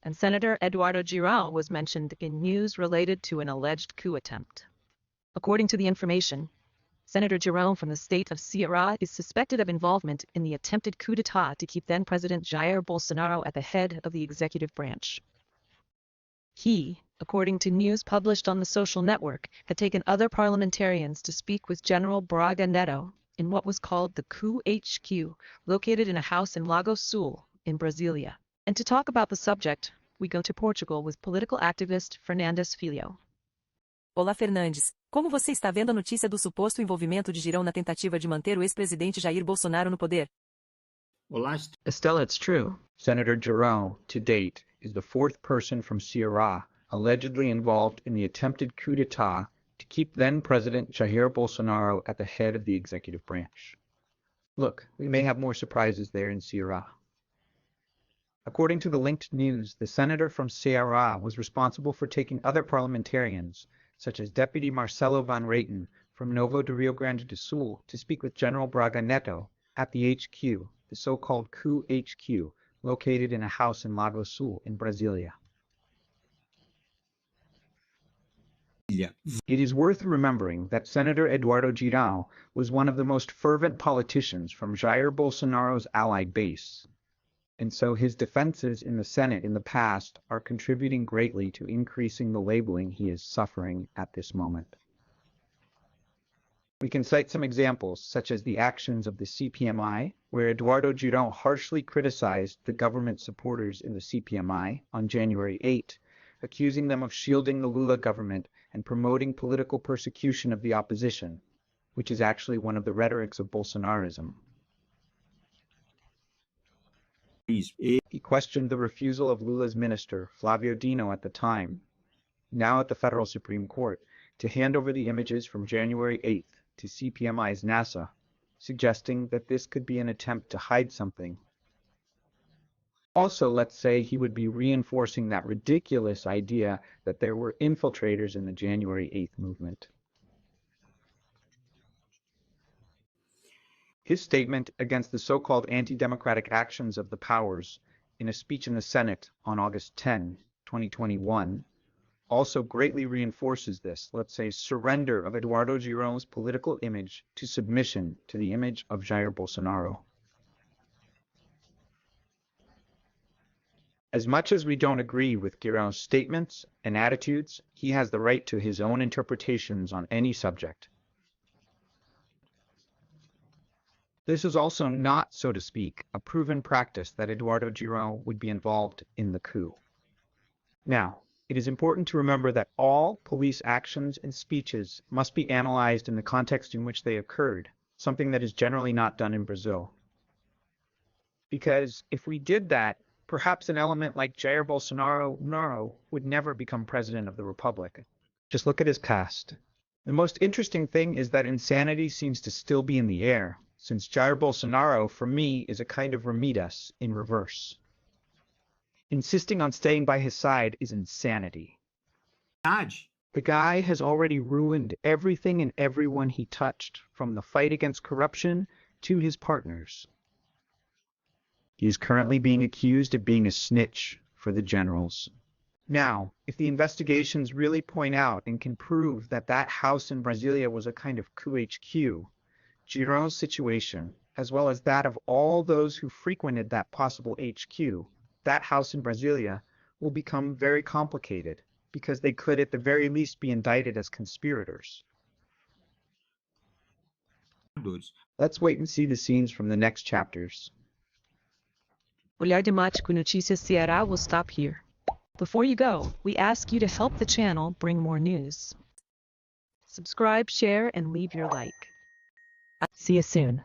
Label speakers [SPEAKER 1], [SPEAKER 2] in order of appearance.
[SPEAKER 1] and Senator Eduardo Girão was mentioned in news related to an alleged coup attempt. According to the information, Senator Girão from the state of Ceará is suspected of involvement in the attempted coup d'état to keep then-President Jair Bolsonaro at the head of the executive branch. He, according to news published on the social network, had taken other parliamentarians to speak with General Braga Neto in what was called the coup HQ, located in a house in Lago Sul, in Brasília. And to talk about the subject, we go to Portugal with political activist Fernandes Filho.
[SPEAKER 2] Olá, Fernandes. Como você está vendo a notícia do suposto envolvimento de Girão na tentativa de manter o ex-presidente Jair Bolsonaro no poder?
[SPEAKER 3] Olá,
[SPEAKER 4] Estela, it's true. Senator Girão, to date, is the fourth person from Ceará allegedly involved in the attempted coup d'état to keep then-President Jair Bolsonaro at the head of the executive branch. Look, we may have more surprises there in Ceará. According to the linked news, the senator from Ceará was responsible for taking other parliamentarians, such as Deputy Marcelo Van Reyten from Novo do Rio Grande do Sul, to speak with General Braga Neto at the HQ, the so-called coup HQ, located in a house in Lago Sul in Brasília. It is worth remembering that Senator Eduardo Girão was one of the most fervent politicians from Jair Bolsonaro's allied base, and so his defenses in the Senate in the past are contributing greatly to increasing the labeling he is suffering at this moment. We can cite some examples, such as the actions of the CPMI, where Eduardo Girão harshly criticized the government supporters in the CPMI on January 8, accusing them of shielding the Lula government and promoting political persecution of the opposition, which is actually one of the rhetorics of Bolsonarism. He questioned the refusal of Lula's minister, Flávio Dino at the time, now at the Federal Supreme Court, to hand over the images from January 8th to CPMI's NASA, suggesting that this could be an attempt to hide something. Also, let's say he would be reinforcing that ridiculous idea that there were infiltrators in the January 8th movement. His statement against the so-called anti-democratic actions of the powers in a speech in the Senate on August 10, 2021, also greatly reinforces this, let's say, surrender of Eduardo Girão's political image to submission to the image of Jair Bolsonaro. As much as we don't agree with Girão's statements and attitudes, he has the right to his own interpretations on any subject. This is also not, so to speak, a proven practice that Eduardo Girão would be involved in the coup. Now, it is important to remember that all police actions and speeches must be analyzed in the context in which they occurred, something that is generally not done in Brazil. Because if we did that, perhaps an element like Jair Bolsonaro would never become president of the Republic. Just look at his past. The most interesting thing is that insanity seems to still be in the air, since Jair Bolsonaro, for me, is a kind of Ramirez in reverse. Insisting on staying by his side is insanity. The guy has already ruined everything and everyone he touched, from the fight against corruption to his partners. He is currently being accused of being a snitch for the generals. Now, if the investigations really point out and can prove that that house in Brasília was a kind of coup HQ, Girão's situation, as well as that of all those who frequented that possible HQ, that house in Brasília, will become very complicated, because they could at the very least be indicted as conspirators. Let's wait and see the scenes from the next chapters.
[SPEAKER 1] Olhar Temático Notícias Ceará will stop here. Before you go, we ask you to help the channel bring more news. Subscribe, share, and leave your like. See you soon.